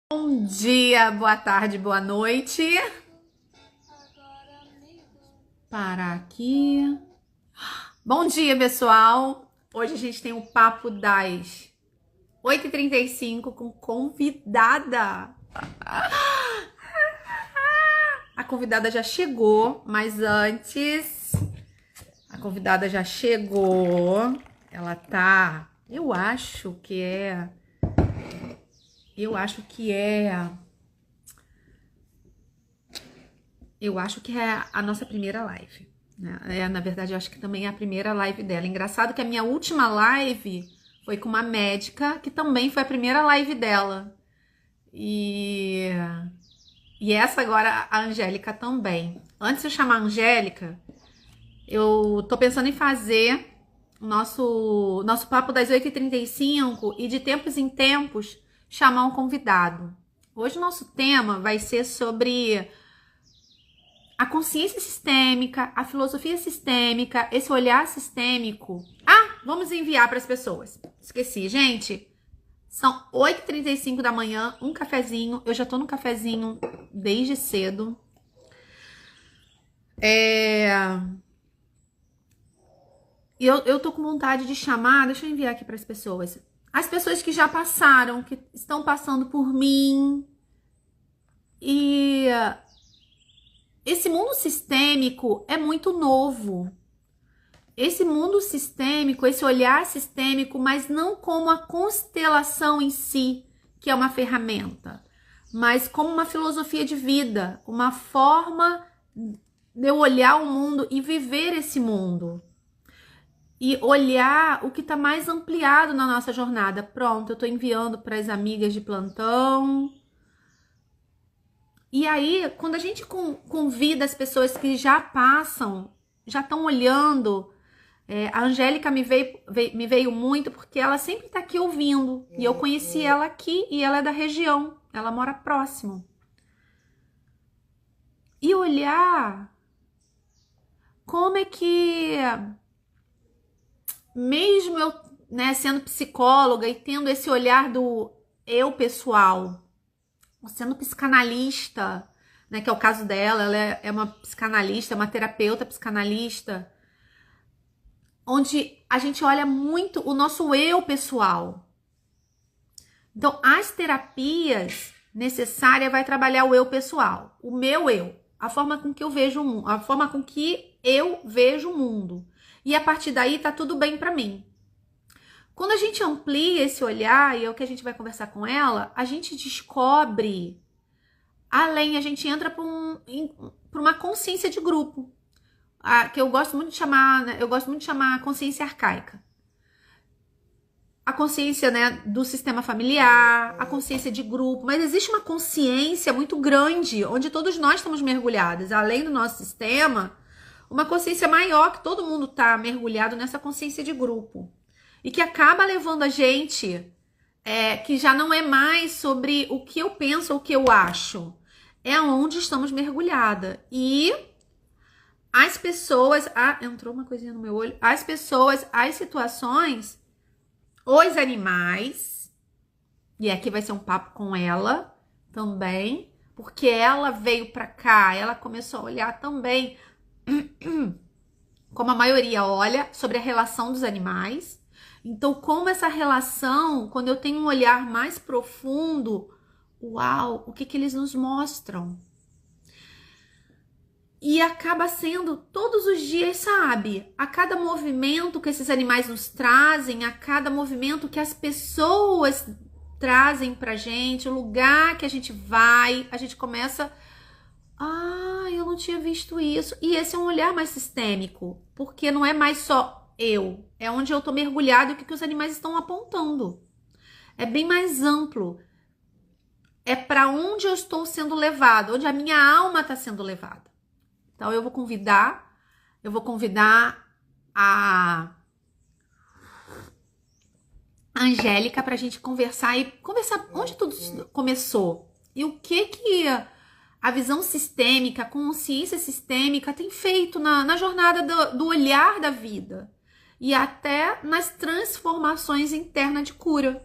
Bom dia, boa tarde, boa noite. Parar aqui. Bom dia, pessoal. Hoje a gente tem o papo das 8h35 com convidada. A convidada já chegou, mas antes... A convidada já chegou. Ela tá... Eu acho que é a nossa primeira live, né? Na verdade, eu acho que também é a primeira live dela. Engraçado que a minha última live foi com uma médica, que também foi a primeira live dela. E essa agora, a Angélica também. Antes de eu chamar a Angélica, eu tô pensando em fazer o nosso papo das 8h35 e de tempos em tempos chamar um convidado. Hoje o nosso tema vai ser sobre a consciência sistêmica, a filosofia sistêmica, esse olhar sistêmico. Vamos enviar para as pessoas. Esqueci, gente. São 8h35 da manhã, um cafezinho. Eu já tô no cafezinho desde cedo. Eu tô com vontade de chamar, deixa eu enviar aqui para as pessoas. As pessoas que já passaram, que estão passando por mim. E esse mundo sistêmico é muito novo. Esse mundo sistêmico, esse olhar sistêmico, mas não como a constelação em si, que é uma ferramenta, mas como uma filosofia de vida, uma forma de eu olhar o mundo e viver esse mundo. E olhar o que está mais ampliado na nossa jornada. Pronto, eu estou enviando para as amigas de plantão. E aí, quando a gente convida as pessoas que já passam, já estão olhando, a Angélica me veio muito porque ela sempre está aqui ouvindo. E eu conheci ela aqui e ela é da região, ela mora próximo. E olhar como é que, mesmo eu, sendo psicóloga e tendo esse olhar do eu pessoal, sendo psicanalista, né, que é o caso dela, ela é uma psicanalista, uma terapeuta psicanalista, onde a gente olha muito o nosso eu pessoal. Então, as terapias necessárias vai trabalhar o eu pessoal, o meu eu, a forma com que eu vejo o mundo, a forma com que eu vejo o mundo. E a partir daí tá tudo bem para mim. Quando a gente amplia esse olhar, e é o que a gente vai conversar com ela, a gente descobre, além, a gente entra para uma consciência de grupo, que eu gosto muito de chamar, né, a consciência arcaica. A consciência, né, do sistema familiar, a consciência de grupo, mas existe uma consciência muito grande, onde todos nós estamos mergulhados, além do nosso sistema, uma consciência maior, que todo mundo está mergulhado nessa consciência de grupo. E que acaba levando a gente, que já não é mais sobre o que eu penso ou o que eu acho. É onde estamos mergulhada. E as pessoas... entrou uma coisinha no meu olho. As pessoas, as situações, os animais... E aqui vai ser um papo com ela também. Porque ela veio pra cá, ela começou a olhar também, como a maioria olha, sobre a relação dos animais. Então, como essa relação, quando eu tenho um olhar mais profundo, uau, o que eles nos mostram? E acaba sendo todos os dias, sabe? A cada movimento que esses animais nos trazem, a cada movimento que as pessoas trazem pra gente, o lugar que a gente vai, a gente começa... eu não tinha visto isso. E esse é um olhar mais sistêmico, porque não é mais só eu, é onde eu tô mergulhado e o que os animais estão apontando. É bem mais amplo. É para onde eu estou sendo levado, onde a minha alma está sendo levada. Então eu vou convidar a Angélica para a gente conversar onde tudo começou e o que a visão sistêmica, a consciência sistêmica tem feito na jornada do olhar da vida e até nas transformações internas de cura.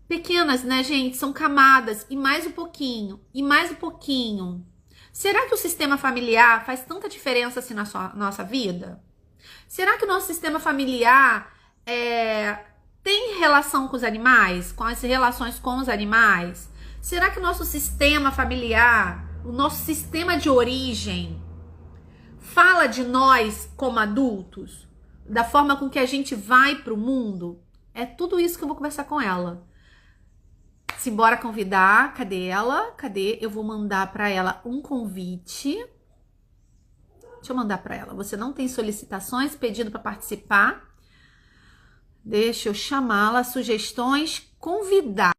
pequenas, né, gente? São camadas, e mais um pouquinho, e mais um pouquinho. Será que o sistema familiar faz tanta diferença assim na nossa vida? Será que o nosso sistema familiar tem relação com os animais? Com as relações com os animais? Será que o nosso sistema familiar, o nosso sistema de origem, fala de nós como adultos? Da forma com que a gente vai para o mundo? É tudo isso que eu vou conversar com ela. Simbora convidar. Cadê ela? Cadê? Eu vou mandar para ela um convite. Deixa eu mandar para ela. Você não tem solicitações, pedido para participar? Deixa eu chamá-la. Sugestões, convidar.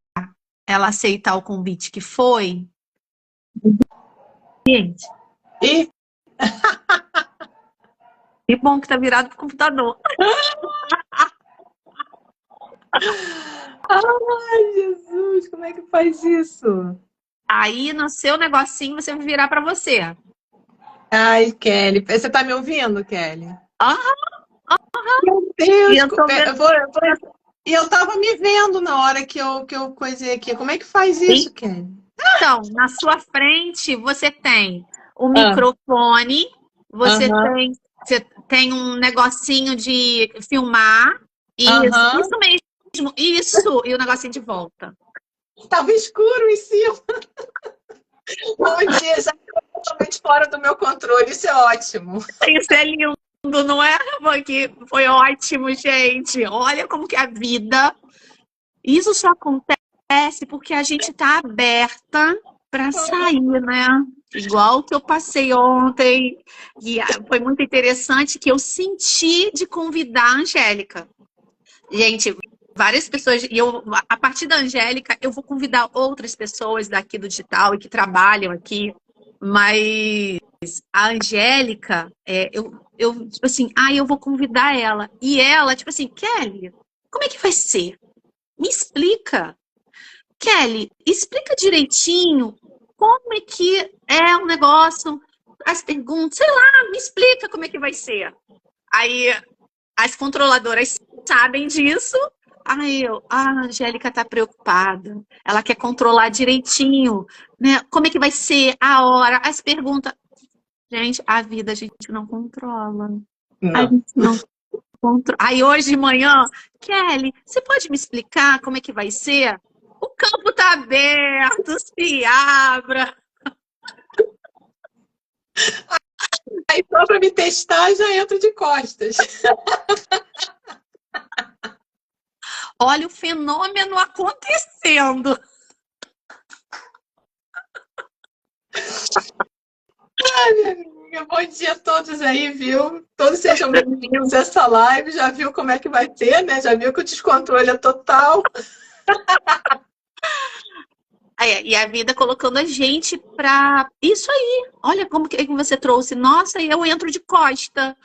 Ela aceitar o convite que foi. Gente. E Que bom que tá virado pro computador. ai, Jesus, como é que faz isso? Aí no seu negocinho você vai virar para você. Ai, Kelly, você tá me ouvindo, Kelly? Meu E Deus, eu tô vendo. e eu tava me vendo na hora que eu coisei aqui. Como é que faz isso, Kelly? Então, na sua frente você tem o Ah, microfone, você aham, tem um negocinho de filmar. aham. Isso mesmo, isso, e o negocinho de volta. Tava escuro em cima. Bom dia, já tô totalmente fora do meu controle, isso é ótimo. Isso é lindo, não é? Foi ótimo, gente. Olha como que a vida. Isso só acontece porque a gente tá aberta para sair, né? Igual que eu passei ontem, e foi muito interessante que eu senti de convidar a Angélica. Gente, várias pessoas, e eu, a partir da Angélica, eu vou convidar outras pessoas daqui do digital e que trabalham aqui, mas a Angélica, tipo assim, eu vou convidar ela. E ela, tipo assim, Kelly, como é que vai ser? Me explica. Kelly, explica direitinho como é que é o negócio, as perguntas, sei lá, me explica como é que vai ser. Aí as controladoras sabem disso. Aí a Angélica tá preocupada. Ela quer controlar direitinho, né? Como é que vai ser a hora, as perguntas. Gente, a vida a gente não controla. A Não. gente não controla. Aí hoje de manhã, Kelly, você pode me explicar como é que vai ser? O campo tá aberto, se abra. Aí só para me testar já entro de costas. Olha o fenômeno acontecendo. Ai, minha amiga, bom dia a todos aí, viu? Todos sejam bem-vindos a essa live. Já viu como é que vai ter, né? Já viu que o descontrole é total. E a vida colocando a gente pra isso aí. Olha como que você trouxe. Nossa, eu entro de costa.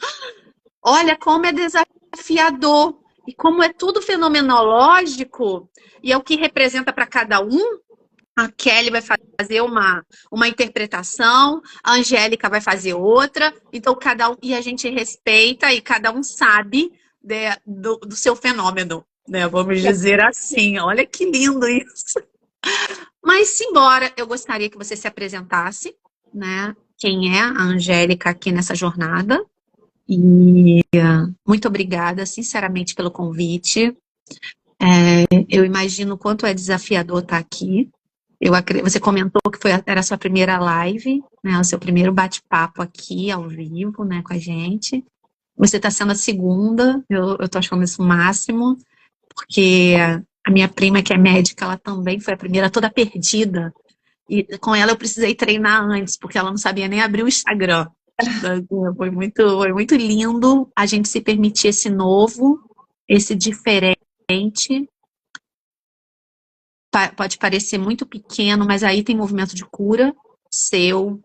Olha como é desafiador. E como é tudo fenomenológico. E é o que representa para cada um. A Kelly vai fazer uma interpretação, a Angélica vai fazer outra. Então, cada um. E a gente respeita e cada um sabe do seu fenômeno, né? Vamos dizer assim. Olha que lindo isso. Mas, simbora, eu gostaria que você se apresentasse, né? Quem é a Angélica aqui nessa jornada. E muito obrigada, sinceramente, pelo convite. Eu imagino o quanto é desafiador estar aqui. Você comentou que era a sua primeira live, né? O seu primeiro bate-papo aqui, ao vivo, né, com a gente. Você está sendo a segunda, eu estou achando isso o máximo, porque a minha prima, que é médica, ela também foi a primeira toda perdida. E com ela eu precisei treinar antes, porque ela não sabia nem abrir o Instagram. Foi muito lindo a gente se permitir esse novo, esse diferente. Pode parecer muito pequeno, mas aí tem movimento de cura, seu,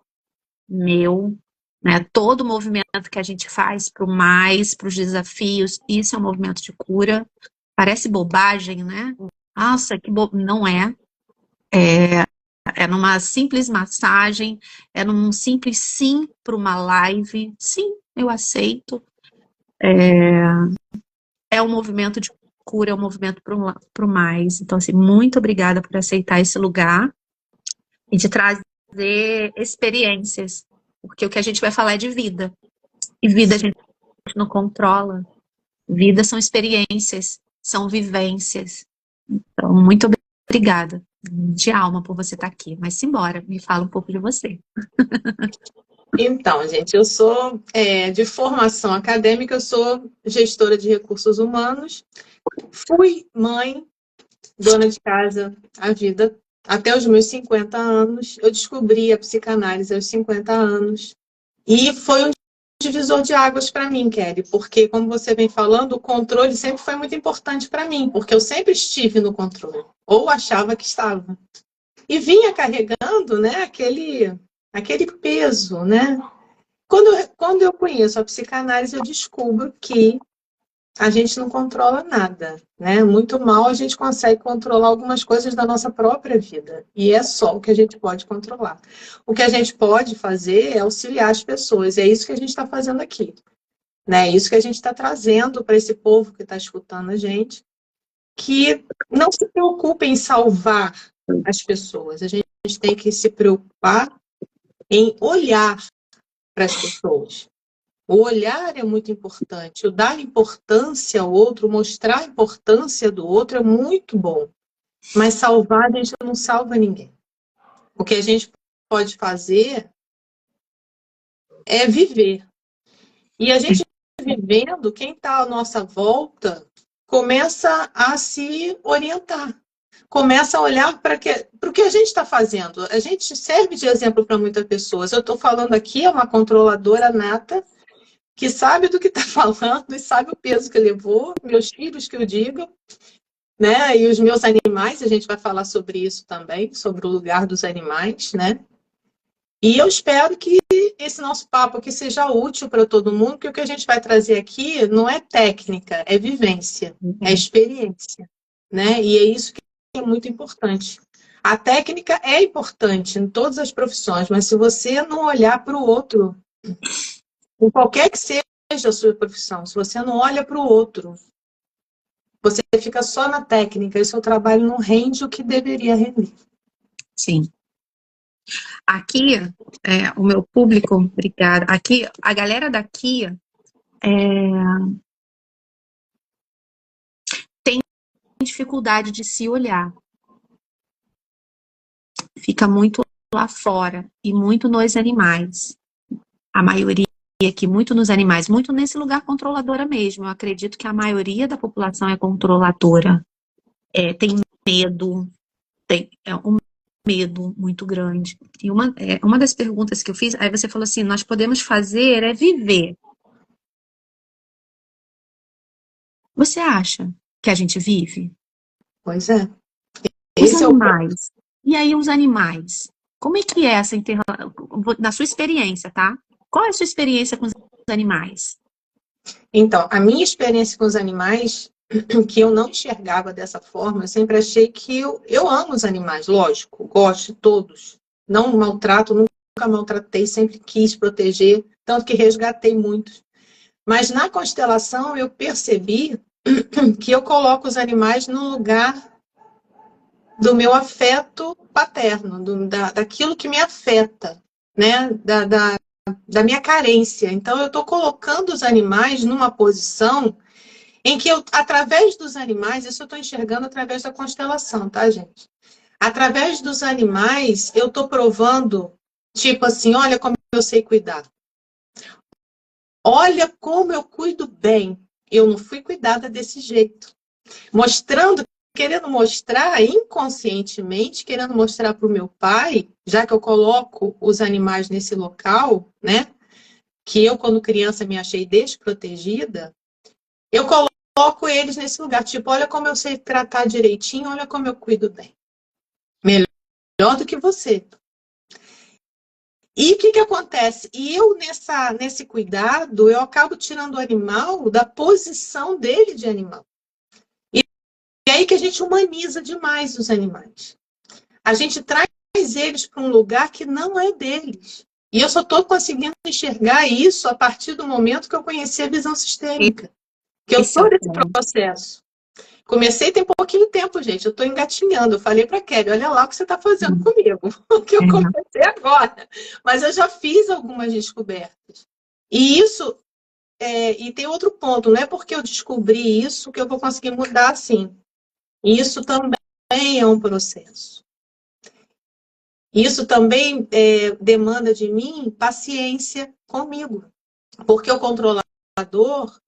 meu, né? Todo movimento que a gente faz para o mais, para os desafios, isso é um movimento de cura. Parece bobagem, né? Nossa, não é. É numa simples massagem, é num simples sim para uma live. Sim, eu aceito. É um movimento de procura o Movimento pro Mais. Então, assim, muito obrigada por aceitar esse lugar e de trazer experiências, porque o que a gente vai falar é de vida. E vida a gente não controla. Vida são experiências, são vivências. Então, muito obrigada de alma por você estar aqui. Mas simbora, me fala um pouco de você. Então, gente, eu sou de formação acadêmica, eu sou gestora de recursos humanos, fui mãe, dona de casa a vida até os meus 50 anos. Eu descobri a psicanálise aos 50 anos e foi um divisor de águas para mim, Kelly, porque, como você vem falando, o controle sempre foi muito importante para mim, porque eu sempre estive no controle, ou achava que estava. E vinha carregando, né, aquele peso, né? Quando eu conheço a psicanálise, eu descubro que a gente não controla nada, né? Muito mal a gente consegue controlar algumas coisas da nossa própria vida. E é só o que a gente pode controlar. O que a gente pode fazer é auxiliar as pessoas. É isso que a gente está fazendo aqui, né? É isso que a gente está trazendo para esse povo que está escutando a gente, que não se preocupe em salvar as pessoas. A gente tem que se preocupar em olhar para as pessoas. O olhar é muito importante, o dar importância ao outro, mostrar a importância do outro é muito bom. Mas salvar, a gente não salva ninguém. O que a gente pode fazer é viver. E a gente vivendo, quem está à nossa volta começa a se orientar. Começa a olhar para o que a gente está fazendo. A gente serve de exemplo para muitas pessoas. Eu estou falando aqui, é uma controladora nata, que sabe do que está falando e sabe o peso que levou, meus filhos que eu digo, né? E os meus animais, a gente vai falar sobre isso também, sobre o lugar dos animais, né? E eu espero que esse nosso papo aqui seja útil para todo mundo, porque o que a gente vai trazer aqui não é técnica, é vivência, é experiência, né? E é isso que é muito importante. A técnica é importante em todas as profissões, mas se você não olhar para o outro, em qualquer que seja a sua profissão, se você não olha para o outro, você fica só na técnica e seu trabalho não rende o que deveria render. Sim. Aqui, o meu público, obrigada. Aqui, a galera daqui tem dificuldade de se olhar. Fica muito lá fora e muito nos animais. A maioria aqui, muito nos animais, muito nesse lugar controladora mesmo. Eu acredito que a maioria da população é controladora. Tem medo, tem um medo muito grande. E uma das perguntas que eu fiz, aí você falou assim, nós podemos fazer é viver. Você acha que a gente vive? Pois é. Os animais. E aí os animais? Como é que é essa interação? Na sua experiência, tá? Qual é a sua experiência com os animais? Então, a minha experiência com os animais, que eu não enxergava dessa forma, eu sempre achei que eu amo os animais, lógico, gosto de todos. Não maltrato, nunca maltratei, sempre quis proteger, tanto que resgatei muitos. Mas na constelação eu percebi que eu coloco os animais no lugar do meu afeto paterno, daquilo que me afeta, né? Da minha carência. Então, eu estou colocando os animais numa posição em que eu, através dos animais, isso eu estou enxergando através da constelação, tá, gente? Através dos animais, eu estou provando, tipo assim, olha como eu sei cuidar. Olha como eu cuido bem. Eu não fui cuidada desse jeito. Mostrando, querendo mostrar inconscientemente, querendo mostrar para o meu pai, já que eu coloco os animais nesse local, né? Que eu, quando criança, me achei desprotegida, eu coloco eles nesse lugar. Tipo, olha como eu sei tratar direitinho, olha como eu cuido bem. Melhor do que você. E o que acontece? E eu, nesse cuidado, eu acabo tirando o animal da posição dele de animal. E é aí que a gente humaniza demais os animais. A gente traz eles para um lugar que não é deles. E eu só estou conseguindo enxergar isso a partir do momento que eu conheci a visão sistêmica. Que eu estou nesse processo. Comecei tem pouquinho tempo, gente. Eu estou engatinhando. Eu falei para Kelly, olha lá o que você está fazendo comigo. O que eu comecei agora. Mas eu já fiz algumas descobertas. E isso, e tem outro ponto, não é porque eu descobri isso que eu vou conseguir mudar assim. Isso também é um processo. Isso também demanda de mim paciência comigo. Porque o controlador,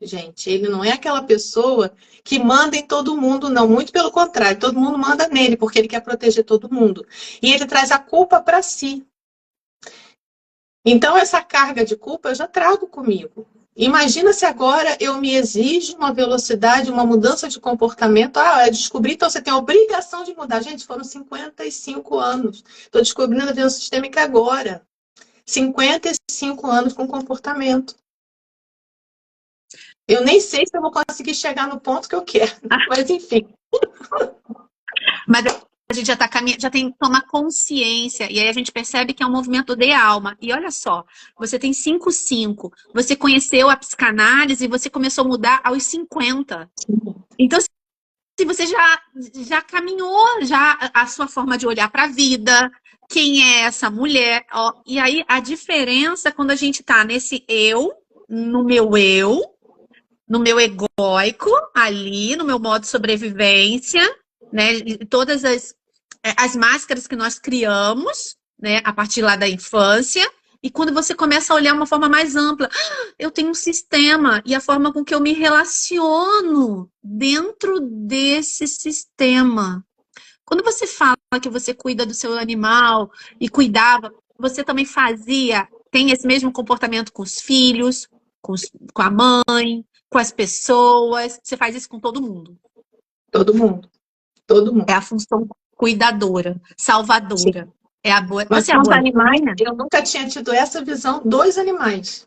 gente, ele não é aquela pessoa que manda em todo mundo, não. Muito pelo contrário, todo mundo manda nele, porque ele quer proteger todo mundo. E ele traz a culpa para si. Então, essa carga de culpa eu já trago comigo. Imagina se agora eu me exijo uma velocidade, uma mudança de comportamento. Ah, eu descobri, então você tem a obrigação de mudar. Gente, foram 55 anos. Estou descobrindo a visão sistêmica agora. 55 anos com comportamento. Eu nem sei se eu vou conseguir chegar no ponto que eu quero, mas enfim. Mas a gente já tem que tomar consciência, e aí a gente percebe que é um movimento de alma. E olha só, você tem 5, você conheceu a psicanálise e você começou a mudar aos 50. Então, se você já caminhou já a sua forma de olhar para a vida, quem é essa mulher, ó, e aí a diferença quando a gente tá nesse no meu egóico, ali, no meu modo de sobrevivência, né? E todas as máscaras que nós criamos, né? A partir lá da infância. E quando você começa a olhar uma forma mais ampla, eu tenho um sistema e a forma com que eu me relaciono dentro desse sistema. Quando você fala que você cuida do seu animal e cuidava, você também tem esse mesmo comportamento com os filhos, com a mãe, com as pessoas. Você faz isso com todo mundo. Todo mundo. Todo mundo. É a função cuidadora, salvadora. Sim. É a boa. Mas você é com a os boa animais, mãe? eu nunca tinha tido essa visão dos animais.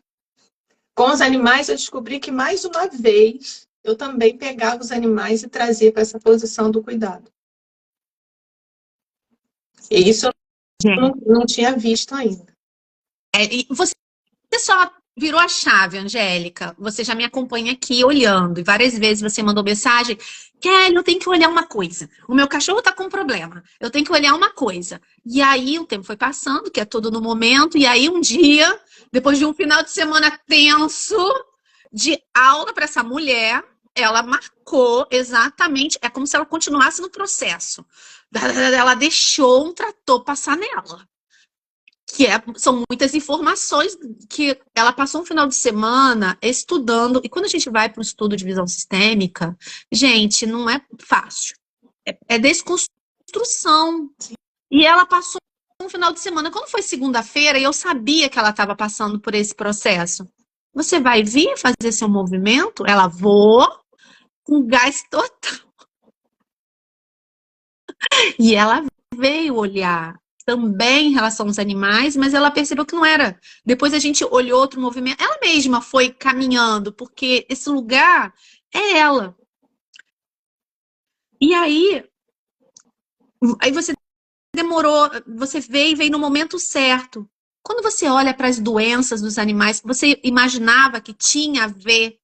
Com os animais, eu descobri que, mais uma vez, eu também pegava os animais e trazia para essa posição do cuidado. E isso eu não tinha visto ainda. E você só virou a chave, Angélica. Você já me acompanha aqui olhando. E várias vezes você mandou mensagem. Kelly, eu tenho que olhar uma coisa. O meu cachorro tá com um problema. Eu tenho que olhar uma coisa. E aí o tempo foi passando, que é tudo no momento. E aí um dia, depois de um final de semana tenso de aula para essa mulher, ela marcou exatamente. É como se ela continuasse no processo. Ela deixou um trator passar nela. São muitas informações que ela passou um final de semana estudando. E quando a gente vai para o estudo de visão sistêmica, gente, não é fácil. É desconstrução. E ela passou um final de semana. Quando foi segunda-feira, e eu sabia que ela estava passando por esse processo. Você vai vir fazer seu movimento? Ela vou com gás total. E ela veio olhar também em relação aos animais, mas ela percebeu que não era. Depois a gente olhou outro movimento. Ela mesma foi caminhando, porque esse lugar é ela. E aí você demorou, você veio no momento certo. Quando você olha para as doenças dos animais, você imaginava que tinha a ver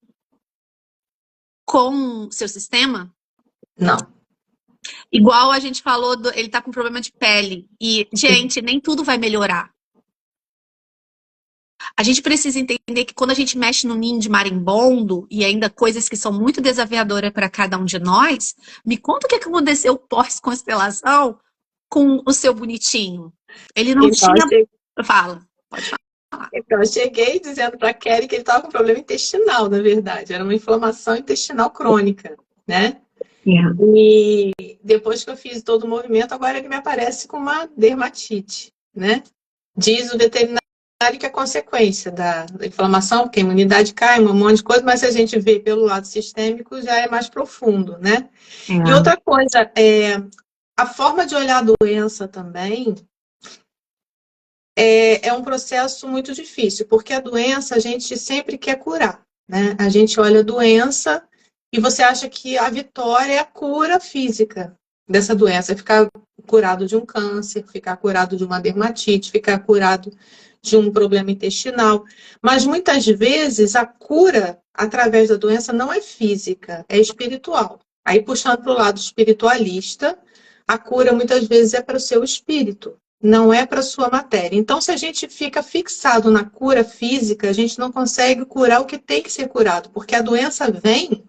com o seu sistema? Não. Igual a gente falou, ele tá com problema de pele. E, gente, nem tudo vai melhorar. A gente precisa entender que quando a gente mexe no ninho de marimbondo, e ainda coisas que são muito desafiadoras para cada um de nós, me conta o que aconteceu pós-constelação com o seu bonitinho. Ele não tinha... Fala, pode falar. Então, eu cheguei dizendo para a Kelly que ele estava com problema intestinal, na verdade. Era uma inflamação intestinal crônica, né? Yeah. E depois que eu fiz todo o movimento, agora ele me aparece com uma dermatite, né? Diz o veterinário que é consequência da inflamação, porque a imunidade cai, um monte de coisa, mas se a gente vê pelo lado sistêmico, já é mais profundo, né? Yeah. E outra coisa, a forma de olhar a doença também é um processo muito difícil, porque a doença a gente sempre quer curar, né? A gente olha a doença e você acha que a vitória é a cura física dessa doença, é ficar curado de um câncer, ficar curado de uma dermatite, ficar curado de um problema intestinal. Mas muitas vezes a cura através da doença não é física, é espiritual. Aí, puxando para o lado espiritualista, a cura muitas vezes é para o seu espírito, não é para a sua matéria. Então, se a gente fica fixado na cura física, a gente não consegue curar o que tem que ser curado, porque a doença vem,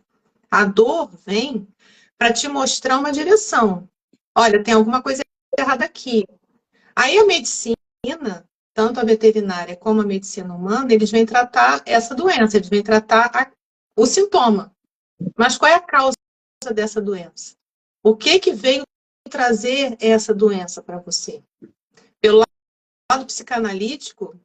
a dor vem para te mostrar uma direção. Olha, tem alguma coisa errada aqui. Aí a medicina, tanto a veterinária como a medicina humana, eles vêm tratar essa doença, eles vêm tratar o sintoma. Mas qual é a causa dessa doença? O que veio trazer essa doença para você? Pelo lado psicanalítico,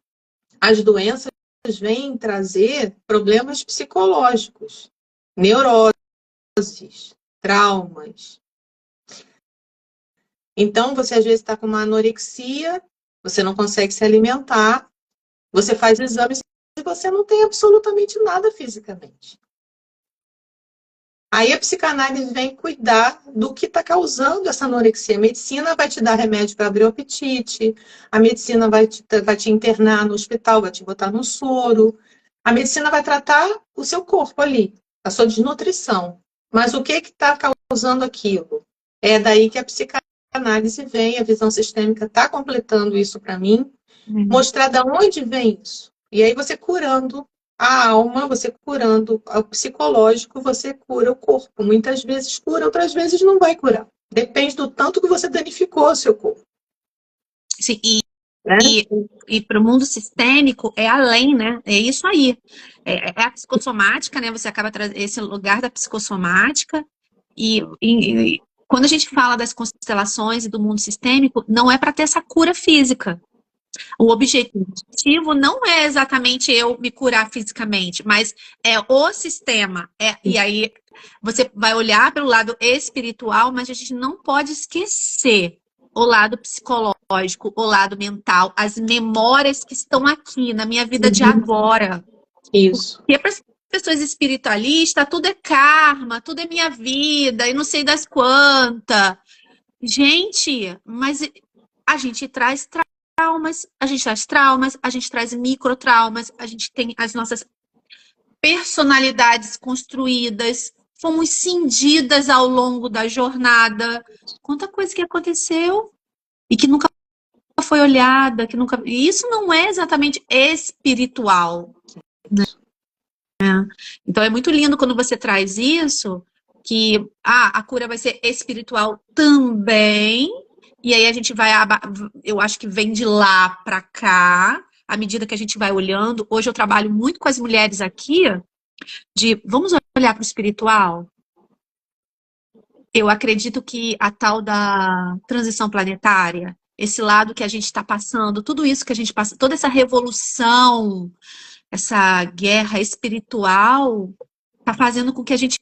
as doenças vêm trazer problemas psicológicos, neuroses, traumas. Então, você às vezes está com uma anorexia, você não consegue se alimentar, você faz exames e você não tem absolutamente nada fisicamente. Aí a psicanálise vem cuidar do que está causando essa anorexia. A medicina vai te dar remédio para abrir o apetite, a medicina vai te internar no hospital, vai te botar no soro. A medicina vai tratar o seu corpo ali, a sua desnutrição. Mas o que está causando aquilo? É daí que a psicanálise vem, a visão sistêmica está completando isso para mim, mostrar de onde vem isso. E aí você curando a alma, você curando o psicológico, você cura o corpo. Muitas vezes cura, outras vezes não vai curar. Depende do tanto que você danificou o seu corpo. Sim, e para o mundo sistêmico é além, né? É isso aí. É a psicossomática, né? Você acaba trazendo esse lugar da psicossomática. E quando a gente fala das constelações e do mundo sistêmico, não é para ter essa cura física. O objetivo não é exatamente eu me curar fisicamente, mas é o sistema. E aí você vai olhar pelo lado espiritual, mas a gente não pode esquecer o lado psicológico, o lado mental, as memórias que estão aqui na minha vida de agora. Isso. Porque para as pessoas espiritualistas, tudo é karma, tudo é minha vida, e não sei das quantas. Gente, mas a gente traz traumas, a gente traz microtraumas, a gente tem as nossas personalidades construídas, fomos cindidas ao longo da jornada. Quanta coisa que aconteceu e que nunca foi olhada, que nunca. E isso não é exatamente espiritual, né? Então é muito lindo quando você traz isso, que a cura vai ser espiritual também. E aí a gente vai, eu acho que vem de lá para cá, à medida que a gente vai olhando. Hoje eu trabalho muito com as mulheres aqui, vamos olhar para o espiritual? Eu acredito que a tal da transição planetária, esse lado que a gente está passando, tudo isso que a gente passa, toda essa revolução, essa guerra espiritual, está fazendo com que a gente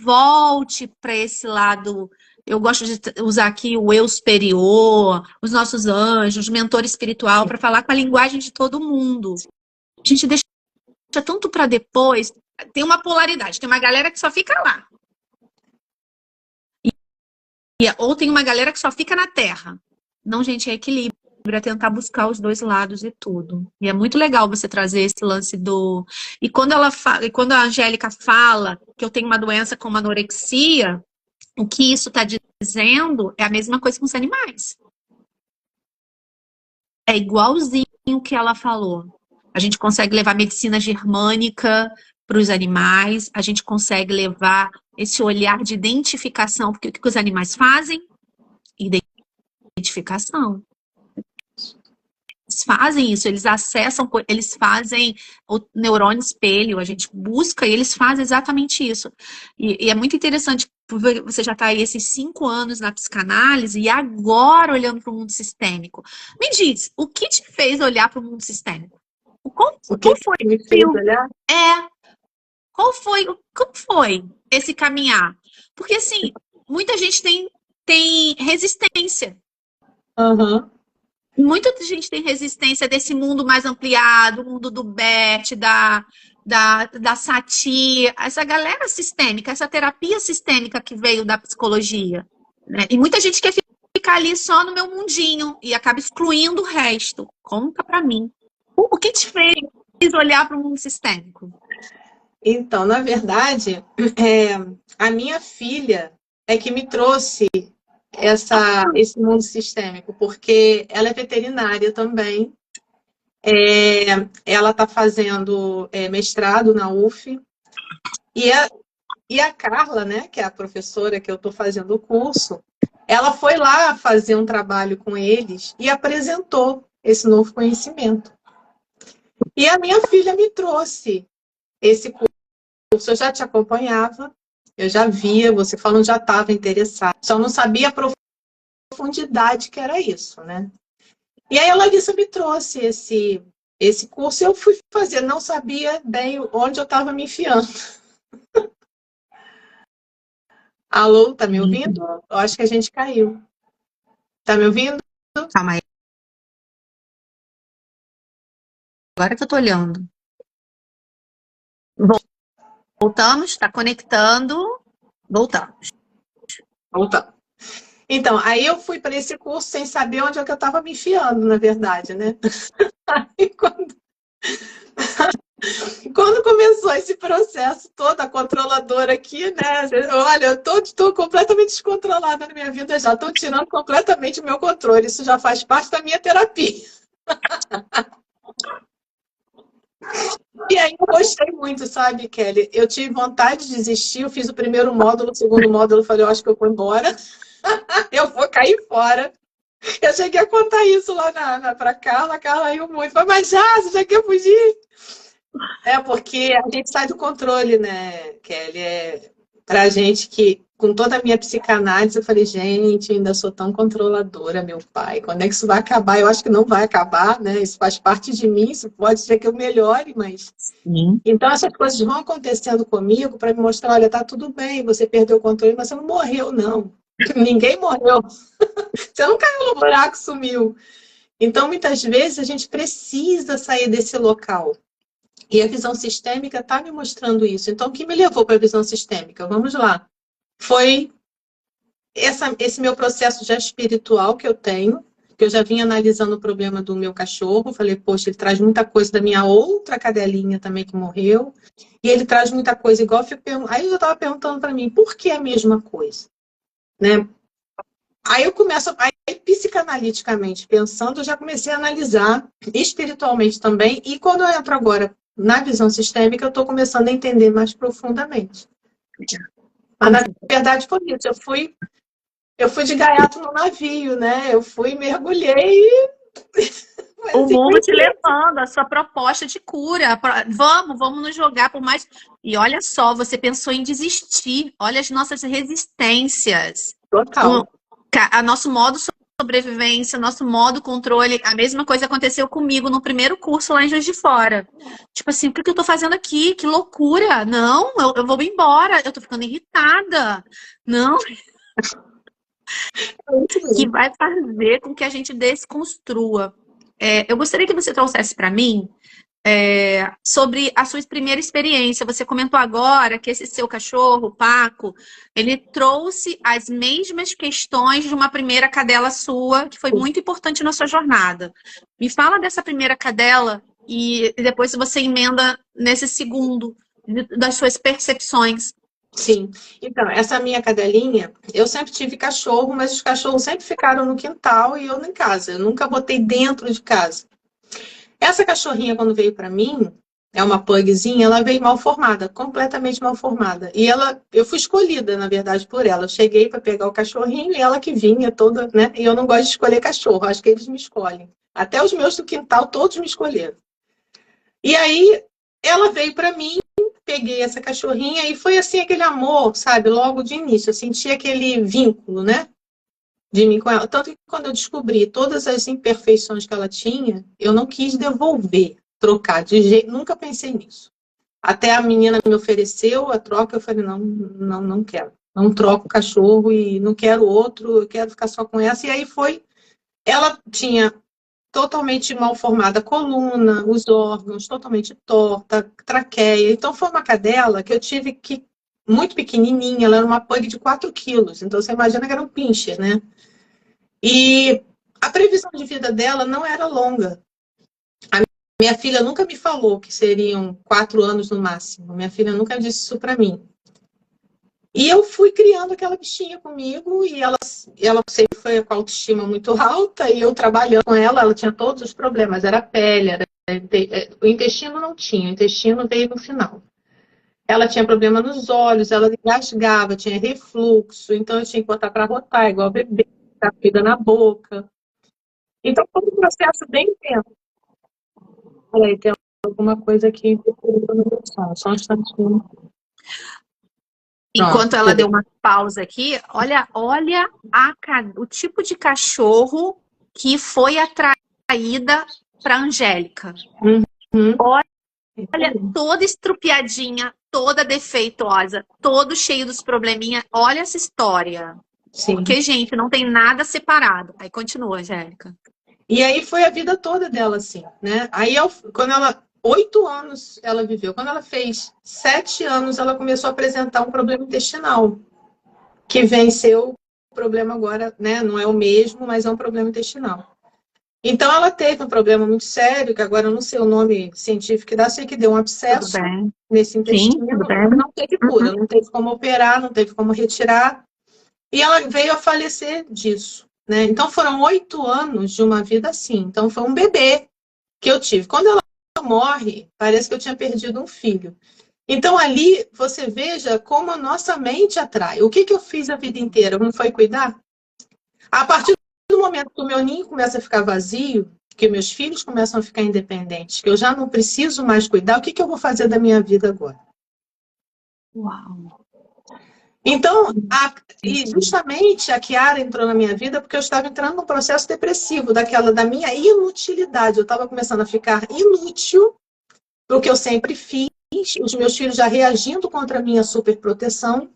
volte para esse lado. Eu gosto de usar aqui o eu superior, os nossos anjos, o mentor espiritual, para falar com a linguagem de todo mundo. A gente deixa tanto para depois. Tem uma polaridade, tem uma galera que só fica lá. Ou tem uma galera que só fica na Terra. Não, gente, é equilíbrio, é tentar buscar os dois lados e tudo. E é muito legal você trazer esse lance do... E quando quando a Angélica fala que eu tenho uma doença como anorexia, o que isso está dizendo é a mesma coisa com os animais. É igualzinho o que ela falou. A gente consegue levar medicina germânica para os animais, a gente consegue levar esse olhar de identificação, porque o que os animais fazem? Identificação. Eles fazem isso, eles acessam, eles fazem o neurônio espelho, a gente busca e eles fazem exatamente isso. E é muito interessante, você já está aí esses 5 anos na psicanálise e agora olhando para o mundo sistêmico. Me diz, o que te fez olhar para o mundo sistêmico? Qual foi? Me fez olhar? Como foi esse caminhar? Porque assim, muita gente tem resistência. Uhum. Muita gente tem resistência desse mundo mais ampliado, o mundo do Bert, da Satie, essa galera sistêmica, essa terapia sistêmica que veio da psicologia, né? E muita gente quer ficar ali só no meu mundinho e acaba excluindo o resto. Conta pra mim. O que te fez olhar para o mundo sistêmico? Então, na verdade, é, a minha filha é que me trouxe esse mundo sistêmico, porque ela é veterinária também. Ela está fazendo mestrado na UF. E a Carla, né, que é a professora que eu estou fazendo o curso, ela foi lá fazer um trabalho com eles e apresentou esse novo conhecimento. E a minha filha me trouxe esse curso. Eu já te acompanhava, eu já via, você falando já estava interessada, só não sabia a profundidade que era isso, né? E aí a Larissa me trouxe esse curso e eu fui fazer, não sabia bem onde eu estava me enfiando. Alô, tá me ouvindo? Eu acho que a gente caiu. Tá me ouvindo? Calma aí. Agora que eu tô olhando. Voltamos, tá conectando. Voltamos. Voltando. Então, aí eu fui para esse curso sem saber onde é que eu estava me enfiando, na verdade, né? Aí quando começou esse processo todo, a controladora aqui, né? Olha, eu tô completamente descontrolada na minha vida já, estou tirando completamente o meu controle, isso já faz parte da minha terapia. E aí eu gostei muito, sabe, Kelly? Eu tive vontade de desistir, eu fiz o primeiro módulo, o segundo módulo, eu falei, eu acho que eu vou embora, eu vou cair fora. Eu cheguei a contar isso lá pra Carla, a Carla riu muito. Falei, mas já, você já quer fugir? É, porque a gente sai do controle, né, Kelly? Pra gente que, com toda a minha psicanálise, eu falei, gente, eu ainda sou tão controladora, meu pai. Quando é que isso vai acabar? Eu acho que não vai acabar, né? Isso faz parte de mim, isso pode ser que eu melhore, mas... Sim. Então, essas coisas vão acontecendo comigo para me mostrar, olha, tá tudo bem, você perdeu o controle, mas você não morreu, não. Ninguém morreu. Você não caiu no buraco, sumiu. Então, muitas vezes, a gente precisa sair desse local. E a visão sistêmica está me mostrando isso. Então, o que me levou para a visão sistêmica? Vamos lá. Foi esse meu processo já espiritual que eu tenho, que eu já vinha analisando o problema do meu cachorro. Falei, poxa, ele traz muita coisa da minha outra cadelinha também que morreu. E ele traz muita coisa igual. Aí eu estava perguntando para mim, por que a mesma coisa? Né? Aí eu começo, aí, psicanaliticamente pensando, eu já comecei a analisar espiritualmente também. E quando eu entro agora na visão sistêmica, eu estou começando a entender mais profundamente. Mas, na verdade, foi isso. Eu fui de gaiato no navio, né? Eu fui, mergulhei e... O mundo te levando, a sua proposta de cura. Vamos nos jogar por mais... E olha só, você pensou em desistir. Olha as nossas resistências. Total. A nosso modo sobrevivência, nosso modo controle. A mesma coisa aconteceu comigo no primeiro curso lá em Juiz de Fora. Tipo assim, o que eu tô fazendo aqui? Que loucura! Não, eu vou embora. Eu tô ficando irritada. Não. Que vai fazer com que a gente desconstrua. Eu gostaria que você trouxesse para mim sobre a sua primeira experiência. Você comentou agora que esse seu cachorro, o Paco, ele trouxe as mesmas questões de uma primeira cadela sua, que foi muito importante na sua jornada. Me fala dessa primeira cadela e depois você emenda nesse segundo, das suas percepções. Sim. Então, essa minha cadelinha, eu sempre tive cachorro, mas os cachorros sempre ficaram no quintal e eu em casa. Eu nunca botei dentro de casa. Essa cachorrinha, quando veio para mim, é uma pugzinha, ela veio mal formada, completamente mal formada. E eu fui escolhida, na verdade, por ela. Eu cheguei para pegar o cachorrinho e ela que vinha toda, né? E eu não gosto de escolher cachorro, acho que eles me escolhem. Até os meus do quintal, todos me escolheram. E aí, ela veio para mim, peguei essa cachorrinha e foi assim aquele amor, sabe? Logo de início, eu senti aquele vínculo, né? De mim com ela. Tanto que quando eu descobri todas as imperfeições que ela tinha, eu não quis devolver, trocar, de jeito, nunca pensei nisso. Até a menina me ofereceu a troca, eu falei, não quero. Não troco o cachorro e não quero outro, eu quero ficar só com essa. E aí foi, ela tinha totalmente mal formada a coluna, os órgãos totalmente torta, traqueia. Então foi uma cadela que eu tive que, muito pequenininha, ela era uma pug de 4 quilos. Então você imagina que era um pincher, né? E a previsão de vida dela não era longa. A Minha filha nunca me falou que seriam 4 anos no máximo. Minha filha nunca disse isso para mim. E eu fui criando aquela bichinha comigo e ela sempre foi com a autoestima muito alta e eu trabalhando com ela, ela tinha todos os problemas, era pele, o intestino não tinha, o intestino veio no final. Ela tinha problema nos olhos, ela engasgava, tinha refluxo, então eu tinha que botar para rotar, igual bebê, tá comida na boca. Então foi um processo bem intenso. Peraí, tem alguma coisa aqui no meu som, só um instantinho. Enquanto ela deu uma pausa aqui, olha o tipo de cachorro que foi atraída para Angélica. Uhum. Olha, toda estrupiadinha, toda defeituosa, todo cheio dos probleminha. Olha essa história. Sim. Porque, gente, não tem nada separado. Aí continua, Angélica. E aí foi a vida toda dela, assim, né? Aí, quando ela... 8 anos ela viveu. Quando ela fez 7 anos, ela começou a apresentar um problema intestinal, que venceu o problema agora, né? Não é o mesmo, mas é um problema intestinal. Então, ela teve um problema muito sério, que agora eu não sei o nome científico que dá, sei que deu um abscesso nesse intestino. Sim, não teve cura, não teve como operar, não teve como retirar. E ela veio a falecer disso, né? Então, foram 8 anos de uma vida assim. Então, foi um bebê que eu tive. Quando ela morre, parece que eu tinha perdido um filho. Então, ali, você veja como a nossa mente atrai. O que eu fiz a vida inteira? Não foi cuidar? A partir do momento que o meu ninho começa a ficar vazio, que meus filhos começam a ficar independentes, que eu já não preciso mais cuidar, o que eu vou fazer da minha vida agora? Uau! Então, e justamente a Chiara entrou na minha vida porque eu estava entrando num processo depressivo, da minha inutilidade. Eu estava começando a ficar inútil pro que eu sempre fiz, os meus filhos já reagindo contra a minha superproteção,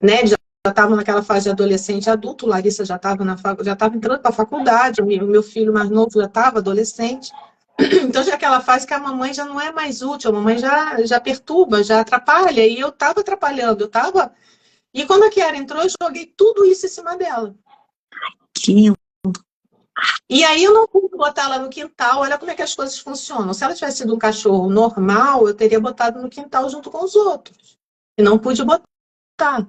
né? Já estavam naquela fase de adolescente adulto, Larissa já estava entrando para a faculdade, o meu filho mais novo já estava adolescente. Então já é aquela fase que a mamãe já não é mais útil, a mamãe já perturba, já atrapalha, e eu estava atrapalhando, E quando a Chiara entrou, eu joguei tudo isso em cima dela. E aí eu não pude botar ela no quintal, olha como é que as coisas funcionam. Se ela tivesse sido um cachorro normal, eu teria botado no quintal junto com os outros. E não pude botar.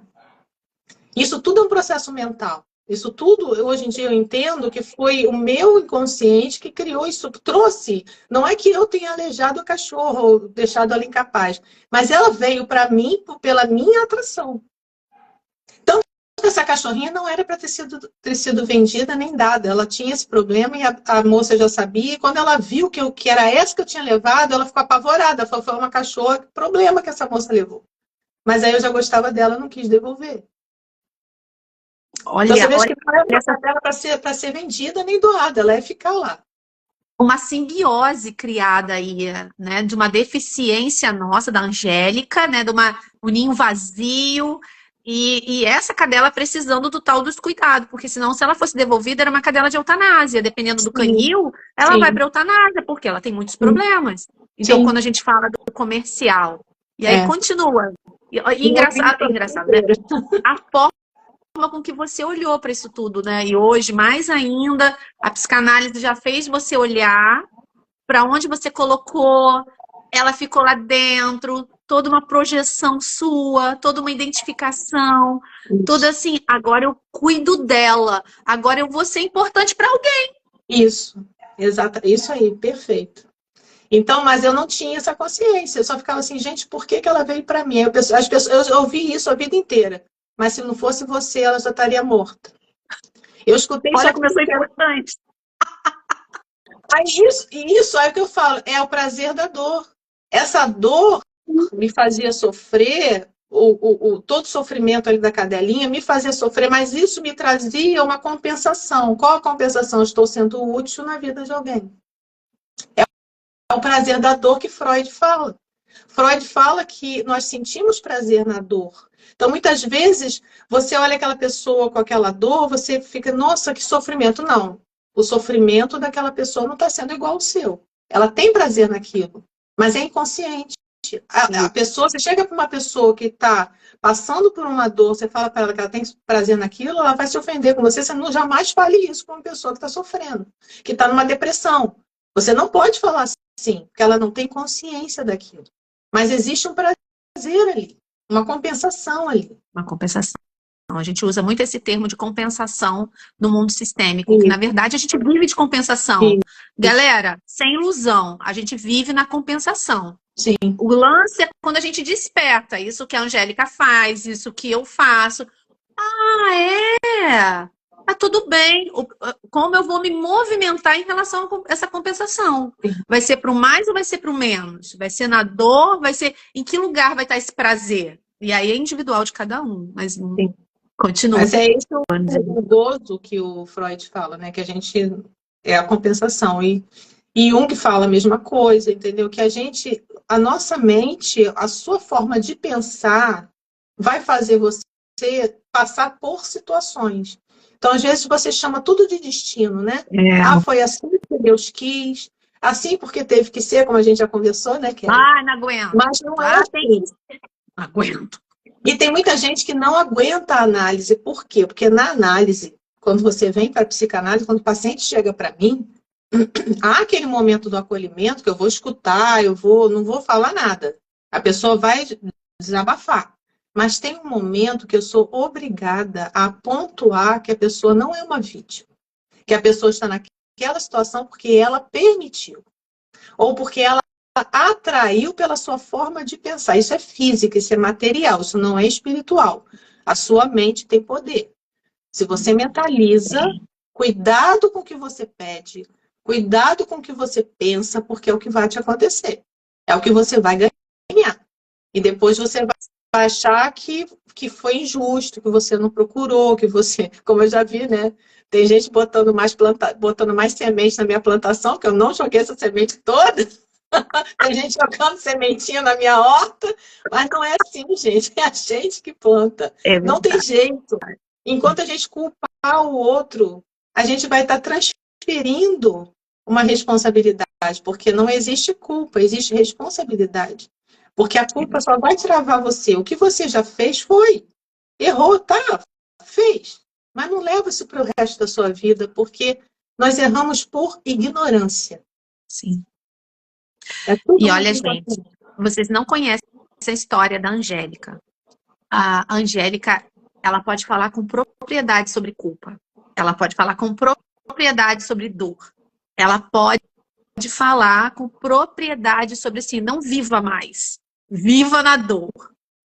Isso tudo é um processo mental. Isso tudo, hoje em dia eu entendo que foi o meu inconsciente que criou isso, trouxe. Não é que eu tenha aleijado o cachorro ou deixado ela incapaz, mas ela veio para mim pela minha atração. Então, essa cachorrinha não era para ter sido vendida nem dada. Ela tinha esse problema e a moça já sabia. E quando ela viu que era essa que eu tinha levado, ela ficou apavorada. Falou, foi uma cachorra, que problema que essa moça levou. Mas aí eu já gostava dela, não quis devolver. Olha, então, você vê que não é essa dela para ser vendida nem doada, ela é ficar lá. Uma simbiose criada aí, né, de uma deficiência nossa, da Angélica, né, de um ninho vazio, e essa cadela precisando do tal dos cuidados, porque senão, se ela fosse devolvida, era uma cadela de eutanásia, dependendo do canil, ela vai para eutanásia, porque ela tem muitos problemas. Então, quando a gente fala do comercial, e aí continua. E engraçado, né? A forma com que você olhou para isso tudo, né? E hoje, mais ainda, a psicanálise já fez você olhar para onde você colocou, ela ficou lá dentro, toda uma projeção sua, toda uma identificação, tudo assim, agora eu cuido dela, agora eu vou ser importante para alguém. Isso, exato, isso aí, perfeito. Então, mas eu não tinha essa consciência, eu só ficava assim, gente, por que ela veio para mim? Eu ouvi isso a vida inteira. Mas se não fosse você, ela já estaria morta. Eu escutei isso. Olha como eu sou importante. Aí isso é o que eu falo, é o prazer da dor. Essa dor me fazia sofrer, todo o sofrimento ali da cadelinha me fazia sofrer, mas isso me trazia uma compensação. Qual a compensação? Eu estou sendo útil na vida de alguém. É o prazer da dor que Freud fala. Freud fala que nós sentimos prazer na dor. Então, muitas vezes, você olha aquela pessoa com aquela dor, você fica, nossa, que sofrimento. Não, o sofrimento daquela pessoa não está sendo igual ao seu. Ela tem prazer naquilo, mas é inconsciente. A pessoa, você chega para uma pessoa que está passando por uma dor, você fala para ela que ela tem prazer naquilo, ela vai se ofender com você. Você não jamais fale isso para uma pessoa que está sofrendo, que está numa depressão. Você não pode falar assim? Porque ela não tem consciência daquilo. Mas existe um prazer ali, uma compensação ali. Uma compensação. A gente usa muito esse termo de compensação no mundo sistêmico, que na verdade a gente vive de compensação. Galera, sem ilusão, a gente vive na compensação. Sim. O lance é quando a gente desperta, isso que a Angélica faz, isso que eu faço. Ah, é? Tá tudo bem. Como eu vou me movimentar em relação a essa compensação? Vai ser para o mais ou vai ser para o menos? Vai ser na dor? Vai ser... Em que lugar vai estar esse prazer? E aí é individual de cada um, mas continua. Mas é esse o gozo que o Freud fala, né? Que a gente é a compensação. E Jung fala a mesma coisa, entendeu? Que a nossa mente, a sua forma de pensar vai fazer você passar por situações. Então, às vezes, você chama tudo de destino, né? Ah, foi assim que Deus quis, assim porque teve que ser, como a gente já conversou, né, Kelly? Ah, não aguento. Mas não é assim. Não aguento. E tem muita gente que não aguenta a análise. Por quê? Porque na análise, quando você vem para a psicanálise, quando o paciente chega para mim, há aquele momento do acolhimento que eu vou escutar, não vou falar nada. A pessoa vai desabafar. Mas tem um momento que eu sou obrigada a pontuar que a pessoa não é uma vítima. Que a pessoa está naquela situação porque ela permitiu. Ou porque ela atraiu pela sua forma de pensar. Isso é física, isso é material, isso não é espiritual. A sua mente tem poder. Se você mentaliza, cuidado com o que você pede, cuidado com o que você pensa, porque é o que vai te acontecer. É o que você vai ganhar. E depois você vai achar que foi injusto, que você não procurou, que você, como eu já vi, né? Tem gente botando mais semente na minha plantação, que eu não joguei essa semente toda. Tem gente jogando sementinha na minha horta, mas não é assim, gente. É a gente que planta. Não tem jeito. Enquanto a gente culpar o outro, a gente vai estar transferindo uma responsabilidade, porque não existe culpa, existe responsabilidade. Porque a culpa só vai travar você. O que você já fez foi. Errou, tá? Fez. Mas não leva isso para o resto da sua vida, porque nós erramos por ignorância. Sim. E olha, gente, vocês não conhecem essa história da Angélica. A Angélica, ela pode falar com propriedade sobre culpa. Ela pode falar com propriedade sobre dor. Ela pode falar com propriedade sobre assim, não viva mais. Viva na dor.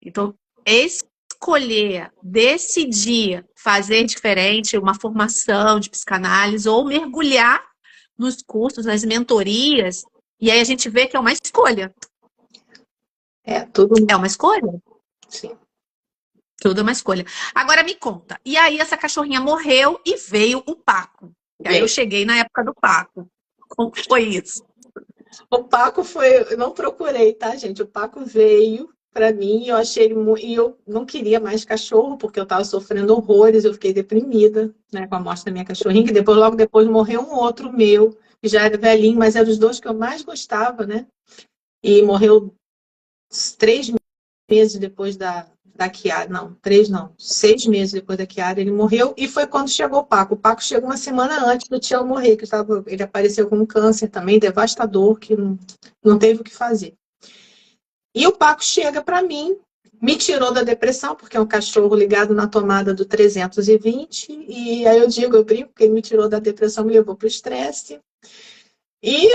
Então, escolher, decidir fazer diferente, uma formação de psicanálise ou mergulhar nos cursos, nas mentorias, e aí a gente vê que é uma escolha. Tudo é uma escolha. Sim. Tudo é uma escolha. Agora me conta. E aí essa cachorrinha morreu e veio o Paco. E aí eu cheguei na época do Paco. Como foi isso? O Paco eu não procurei, tá, gente? O Paco veio para mim, eu achei ele e eu não queria mais cachorro, porque eu estava sofrendo horrores, eu fiquei deprimida, né, com a morte da minha cachorrinha, que logo depois morreu um outro meu, que já era velhinho, mas eram os dois que eu mais gostava, né? E morreu 3 meses depois da Kiara, não, 3 não, 6 meses depois da Kiara, ele morreu, e foi quando chegou o Paco. O Paco chegou uma semana antes do Tião morrer, que ele apareceu com um câncer também, devastador, que não teve o que fazer. E o Paco chega para mim, me tirou da depressão, porque é um cachorro ligado na tomada do 320, e aí eu brinco que ele me tirou da depressão, me levou para o estresse. E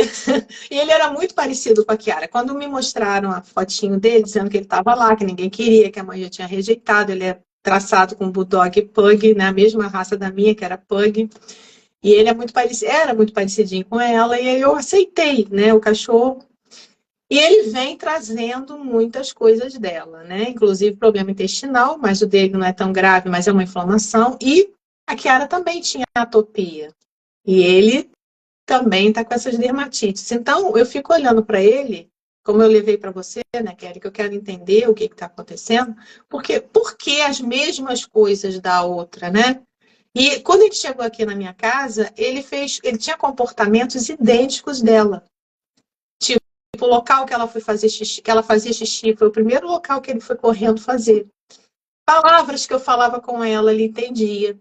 ele era muito parecido com a Kiara. Quando me mostraram a fotinho dele, dizendo que ele estava lá, que ninguém queria, que a mãe já tinha rejeitado, ele é traçado com Bulldog e Pug, né, a mesma raça da minha, que era Pug. E ele era muito parecidinho com ela, e aí eu aceitei, né, o cachorro. E ele vem trazendo muitas coisas dela, né? Inclusive problema intestinal, mas o dele não é tão grave, mas é uma inflamação. E a Kiara também tinha atopia. E ele também está com essas dermatites. Então, eu fico olhando para ele, como eu levei para você, né, Kelly, que eu quero entender o que está acontecendo, porque por que as mesmas coisas da outra, né? E quando ele chegou aqui na minha casa, ele tinha comportamentos idênticos dela. O local que ela foi fazer xixi, que ela fazia xixi, foi o primeiro local que ele foi correndo fazer. Palavras que eu falava com ela, ele entendia.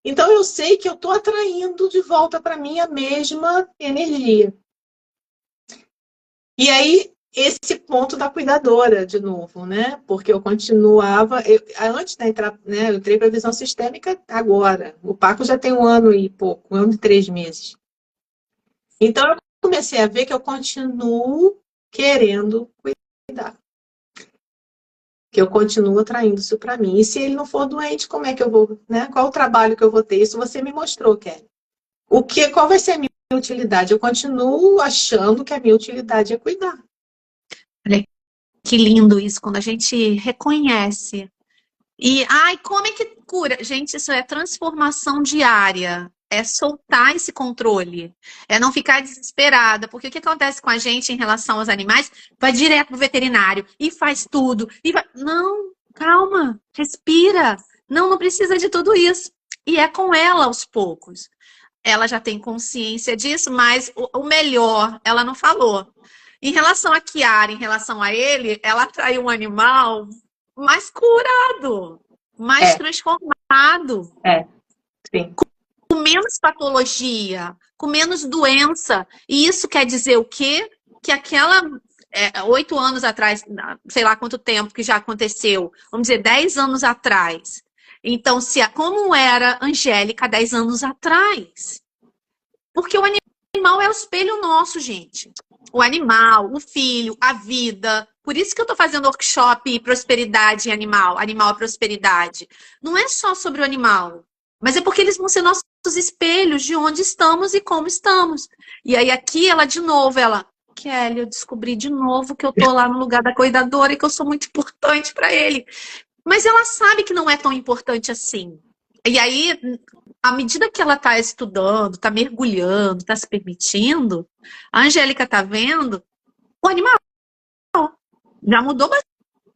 Então eu sei que eu estou atraindo de volta para mim a mesma energia. E aí, esse ponto da cuidadora, de novo, né? Porque eu continuava. Antes de entrar, né? Eu entrei para visão sistêmica agora. O Paco já tem 1 ano e pouco, 1 ano e 3 meses. Então, eu comecei a ver que eu continuo querendo cuidar. Que eu continuo atraindo isso para mim. E se ele não for doente, como é que eu vou, né? Qual o trabalho que eu vou ter? Isso você me mostrou, Kelly. Qual vai ser a minha utilidade? Eu continuo achando que a minha utilidade é cuidar. Olha que lindo isso, quando a gente reconhece. E, ai, como é que cura? Gente, isso é transformação diária. É soltar esse controle. É não ficar desesperada. Porque o que acontece com a gente em relação aos animais? Vai direto pro veterinário e faz tudo. Não, calma, respira. Não, não precisa de tudo isso. E é com ela aos poucos. Ela já tem consciência disso, mas o melhor, ela não falou. Em relação a Kiara, em relação a ele, ela atraiu um animal mais curado, mais É, transformado, sim. com menos patologia, com menos doença. E isso quer dizer o quê? Que aquela 8 anos atrás, sei lá quanto tempo que já aconteceu, vamos dizer, 10 anos atrás. Então, como era Angélica 10 anos atrás? Porque o animal é o espelho nosso, gente. O animal, o filho, a vida. Por isso que eu estou fazendo workshop prosperidade animal, animal e prosperidade. Não é só sobre o animal, mas é porque eles vão ser nossos espelhos de onde estamos e como estamos. E aí aqui ela de novo, Kelly, eu descobri de novo que eu tô lá no lugar da cuidadora e que eu sou muito importante para ele. Mas ela sabe que não é tão importante assim. E aí, à medida que ela está estudando, está mergulhando, está se permitindo, a Angélica está vendo, o animal já mudou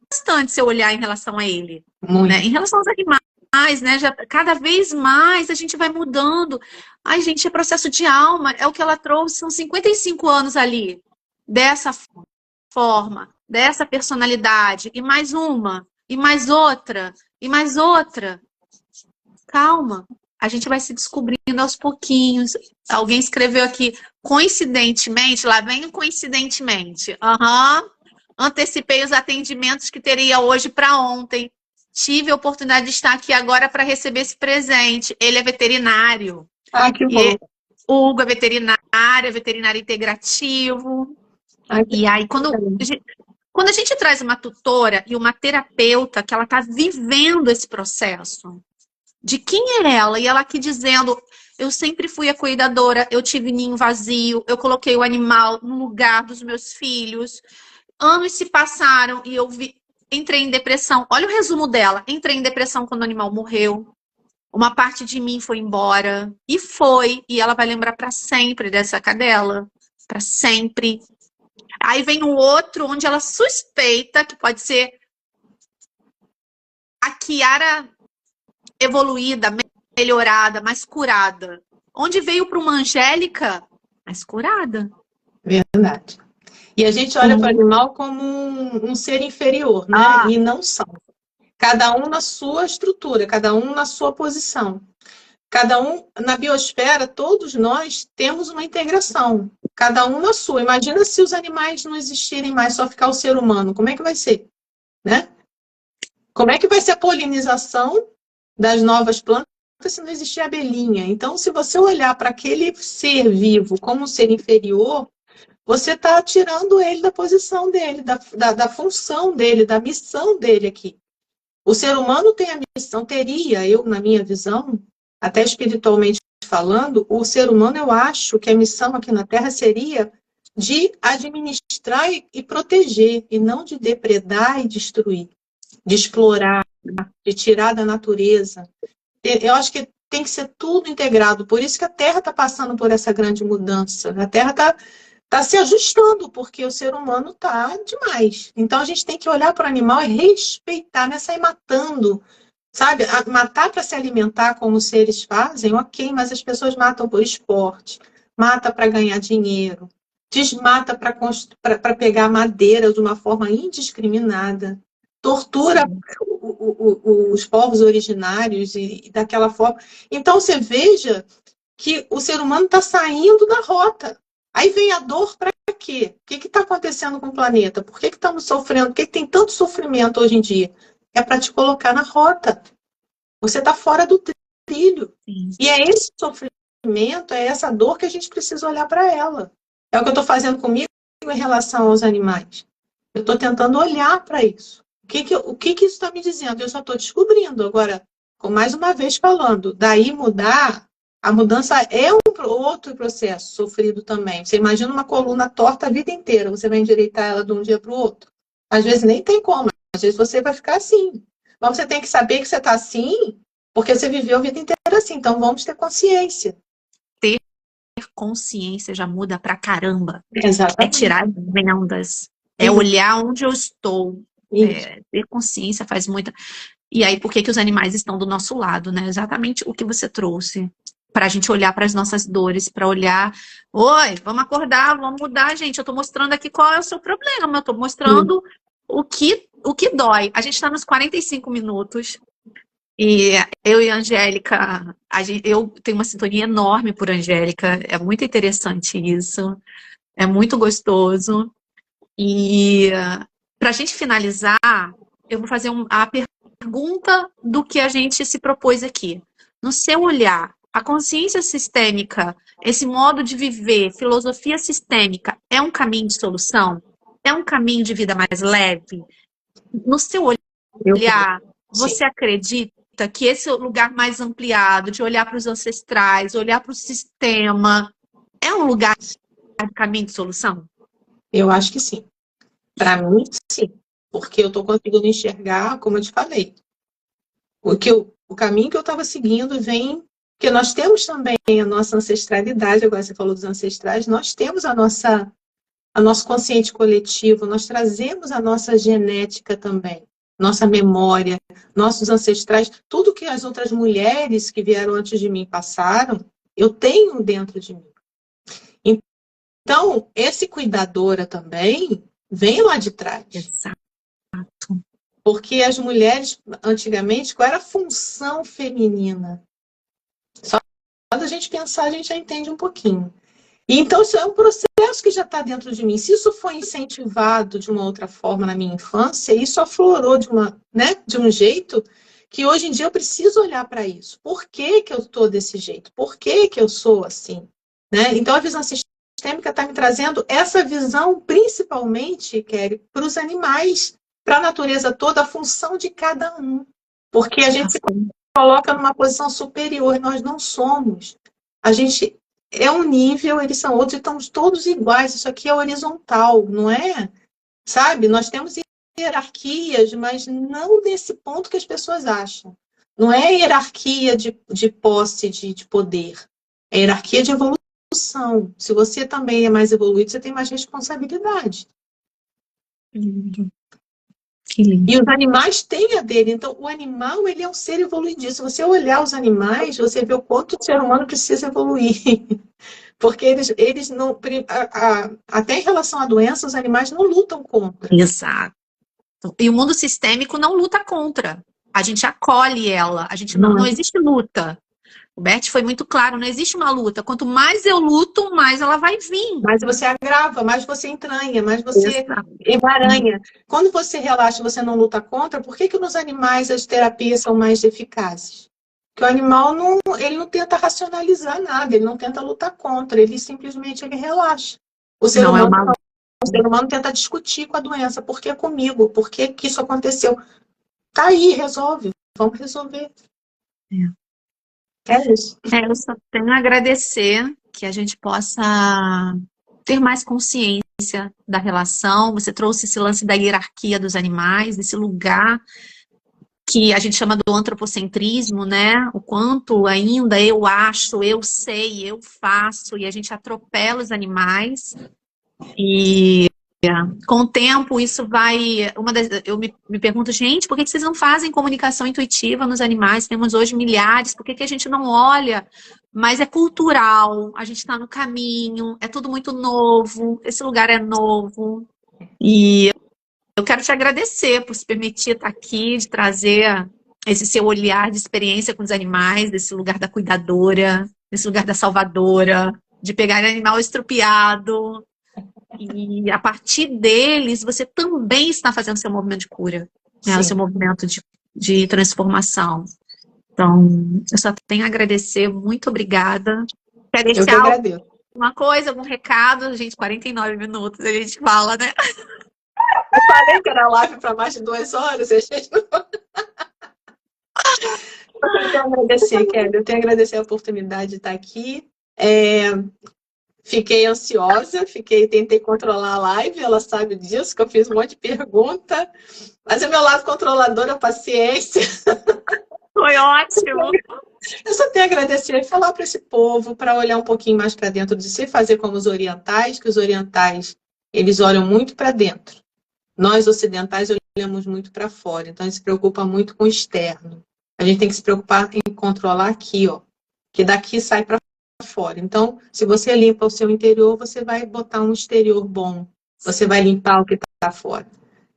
bastante seu olhar em relação a ele. Muito. Né? Em relação aos animais, né? Já, cada vez mais a gente vai mudando. Ai, gente, é processo de alma, é o que ela trouxe, são 55 anos ali, dessa forma, dessa personalidade, e mais uma, e mais outra, e mais outra. Calma, a gente vai se descobrindo aos pouquinhos. Alguém escreveu aqui, coincidentemente, lá vem o coincidentemente. Antecipei os atendimentos que teria hoje para ontem. Tive a oportunidade de estar aqui agora para receber esse presente. Ele é veterinário. Ah, que bom. O Hugo é veterinário integrativo. E aí, quando a gente traz uma tutora e uma terapeuta que ela está vivendo esse processo, de quem é ela, e ela aqui dizendo, eu sempre fui a cuidadora, eu tive ninho vazio, eu coloquei o animal no lugar dos meus filhos, anos se passaram e eu entrei em depressão. Olha o resumo dela, entrei em depressão quando o animal morreu, uma parte de mim foi embora, e ela vai lembrar para sempre dessa cadela, para sempre. Aí vem o outro, onde ela suspeita que pode ser a Kiara evoluída, melhorada, mais curada. Onde veio para uma Angélica, mais curada. Verdade. E a gente olha para o animal como um ser inferior, né? E não são. Cada um na sua estrutura, cada um na sua posição. Cada um, na biosfera, todos nós temos uma integração. Cada um na sua. Imagina se os animais não existirem mais, só ficar o ser humano. Como é que vai ser? Né? Como é que vai ser a polinização das novas plantas se não existir abelhinha? Então, se você olhar para aquele ser vivo como um ser inferior, você está tirando ele da posição dele, da função dele, da missão dele aqui. O ser humano tem a missão, eu, na minha visão, até espiritualmente falando, o ser humano, eu acho que a missão aqui na Terra seria de administrar e proteger, e não de depredar e destruir, de explorar, de tirar da natureza. Eu acho que tem que ser tudo integrado, por isso que a Terra está passando por essa grande mudança. A Terra está se ajustando, porque o ser humano está demais. Então, a gente tem que olhar para o animal e respeitar, não é sair matando, sabe? Matar para se alimentar, como os seres fazem, ok, mas as pessoas matam por esporte, mata para ganhar dinheiro, desmata para pegar madeira de uma forma indiscriminada, tortura os povos originários e daquela forma. Então, você veja que o ser humano está saindo da rota. Aí vem a dor para quê? O que está acontecendo com o planeta? Por que estamos sofrendo? Por que tem tanto sofrimento hoje em dia? É para te colocar na rota. Você está fora do trilho. Sim. E é esse sofrimento, é essa dor que a gente precisa olhar para ela. É o que eu estou fazendo comigo em relação aos animais. Eu estou tentando olhar para isso. O que isso está me dizendo? Eu só estou descobrindo. Agora, mais uma vez falando, daí mudar, a mudança é outro processo sofrido também. Você imagina uma coluna torta a vida inteira, você vai endireitar ela de um dia para o outro. Às vezes nem tem como, às vezes você vai ficar assim. Mas você tem que saber que você está assim, porque você viveu a vida inteira assim. Então vamos ter consciência. Ter consciência já muda pra caramba. Exatamente. É tirar as vendas. É olhar onde eu estou. Ter consciência faz muita... E aí, por que os animais estão do nosso lado, né? Exatamente o que você trouxe. Para a gente olhar para as nossas dores, para olhar... Oi, vamos acordar, vamos mudar, gente. Eu estou mostrando aqui qual é o seu problema. Eu estou mostrando o que dói. A gente está nos 45 minutos. E eu e a Angélica, eu tenho uma sintonia enorme por Angélica. É muito interessante isso. É muito gostoso. E para a gente finalizar, eu vou fazer a pergunta do que a gente se propôs aqui. No seu olhar, a consciência sistêmica, esse modo de viver, filosofia sistêmica, é um caminho de solução? É um caminho de vida mais leve? No seu olhar, você acredita que esse lugar mais ampliado, de olhar para os ancestrais, olhar para o sistema, é um lugar de caminho de solução? Eu acho que sim. Para mim, sim. Porque eu estou conseguindo enxergar, como eu te falei, o caminho que eu estava seguindo vem... Porque nós temos também a nossa ancestralidade, agora você falou dos ancestrais, nós temos a nosso consciente coletivo, nós trazemos a nossa genética também, nossa memória, nossos ancestrais, tudo que as outras mulheres que vieram antes de mim passaram, eu tenho dentro de mim. Então, esse cuidadora também vem lá de trás. Exato. Porque as mulheres, antigamente, qual era a função feminina? Só quando a gente pensar, a gente já entende um pouquinho. E então, isso é um processo que já está dentro de mim. Se isso foi incentivado de uma outra forma na minha infância, isso aflorou de um jeito que hoje em dia eu preciso olhar para isso. Por que eu estou desse jeito? Por que eu sou assim? Né? Então, a visão sistêmica está me trazendo essa visão, principalmente, Kelly, para os animais, para a natureza toda, a função de cada um. Porque a gente se coloca numa posição superior, nós não somos. A gente é um nível, eles são outros, e estamos todos iguais. Isso aqui é horizontal, não é? Sabe? Nós temos hierarquias, mas não nesse ponto que as pessoas acham. Não é hierarquia de posse, de poder. É hierarquia de evolução. Se você também é mais evoluído, você tem mais responsabilidade. Que lindo. E os animais têm a dele. Então, o animal, ele é um ser evoluído. Se você olhar os animais, você vê o quanto o ser humano precisa evoluir. Porque eles não... Até em relação à doença, os animais não lutam contra. Exato. E o mundo sistêmico não luta contra. A gente acolhe ela. A gente não existe luta. O Bert foi muito claro, não existe uma luta. Quanto mais eu luto, mais ela vai vir. Mais você agrava, mais você entranha, mais você emaranha. Quando você relaxa, você não luta contra, por que nos animais as terapias são mais eficazes? Porque o animal ele não tenta racionalizar nada, ele não tenta lutar contra, ele simplesmente relaxa. O ser humano tenta discutir com a doença. Por que comigo? Por que isso aconteceu? Tá aí, resolve. Vamos resolver. É isso. Eu só tenho a agradecer que a gente possa ter mais consciência da relação. Você trouxe esse lance da hierarquia dos animais, desse lugar que a gente chama do antropocentrismo, né? O quanto ainda eu acho, eu sei, eu faço, e a gente atropela os animais. E com o tempo isso vai... Eu me pergunto, gente, por que vocês não fazem comunicação intuitiva nos animais? Temos hoje milhares, por que a gente não olha? Mas é cultural, a gente está no caminho, é tudo muito novo, esse lugar é novo. E eu quero te agradecer por se permitir estar aqui, de trazer esse seu olhar de experiência com os animais, desse lugar da cuidadora, desse lugar da salvadora. de pegar animal estrupiado. E a partir deles, você também está fazendo seu movimento de cura, né? O seu movimento de transformação. Então, eu só tenho a agradecer. Muito obrigada. Quer Eu que deixar agradeço. alguma coisa, algum recado? Gente, 49 minutos a gente fala, né? Eu falei que era live para mais de 2 horas. A gente não... Eu tenho que agradecer, Kelly. Eu tenho que agradecer a oportunidade de estar aqui. Fiquei ansiosa, tentei controlar a live, ela sabe disso, que eu fiz um monte de pergunta. Mas o meu lado controlador é a paciência. Foi ótimo. Eu só tenho a agradecer e falar para esse povo, para olhar um pouquinho mais para dentro de si, fazer como os orientais, que os orientais, eles olham muito para dentro. Nós, ocidentais, olhamos muito para fora. Então, a gente se preocupa muito com o externo. A gente tem que se preocupar em controlar aqui, ó, que daqui sai para fora. Então, se você limpa o seu interior, você vai botar um exterior bom. Você vai limpar o que está fora.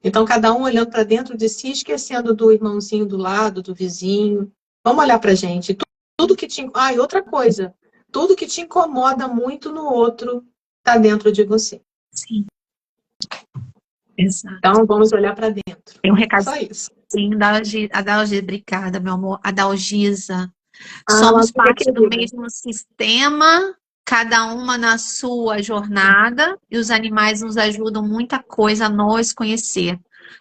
Então, cada um olhando para dentro de si, esquecendo do irmãozinho do lado, do vizinho. Vamos olhar para a gente. Tudo que te... Ah, e outra coisa. Tudo que te incomoda muito no outro está dentro de você. Sim. Exato. Então, vamos olhar para dentro. Tem um recado. Só isso. Sim, Adalgisa, obrigada, meu amor. Adalgisa. Somos parte do mesmo sistema, cada uma na sua jornada, e os animais nos ajudam muita coisa a nos conhecer.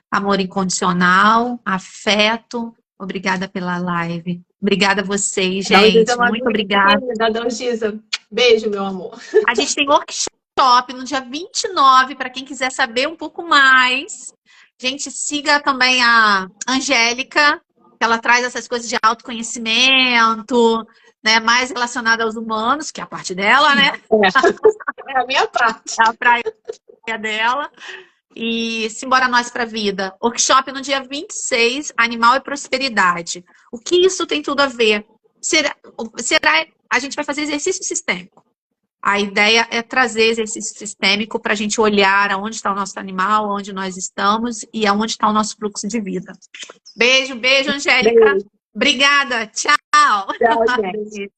Amor incondicional, afeto. Obrigada pela live. Obrigada a vocês, gente. Muito obrigada. Adalgisa, beijo, meu amor. A gente tem workshop no dia 29, para quem quiser saber um pouco mais. Gente, siga também a Angélica, que ela traz essas coisas de autoconhecimento, né, mais relacionada aos humanos, que é a parte dela, né? É a minha parte. É a praia dela. E simbora nós para a vida. Workshop no dia 26, Animal e Prosperidade. O que isso tem tudo a ver? A gente vai fazer exercício sistêmico. A ideia é trazer exercício sistêmico para a gente olhar aonde está o nosso animal, onde nós estamos e aonde está o nosso fluxo de vida. Beijo, beijo, Angélica. Beijo. Obrigada. Tchau. Tchau, gente.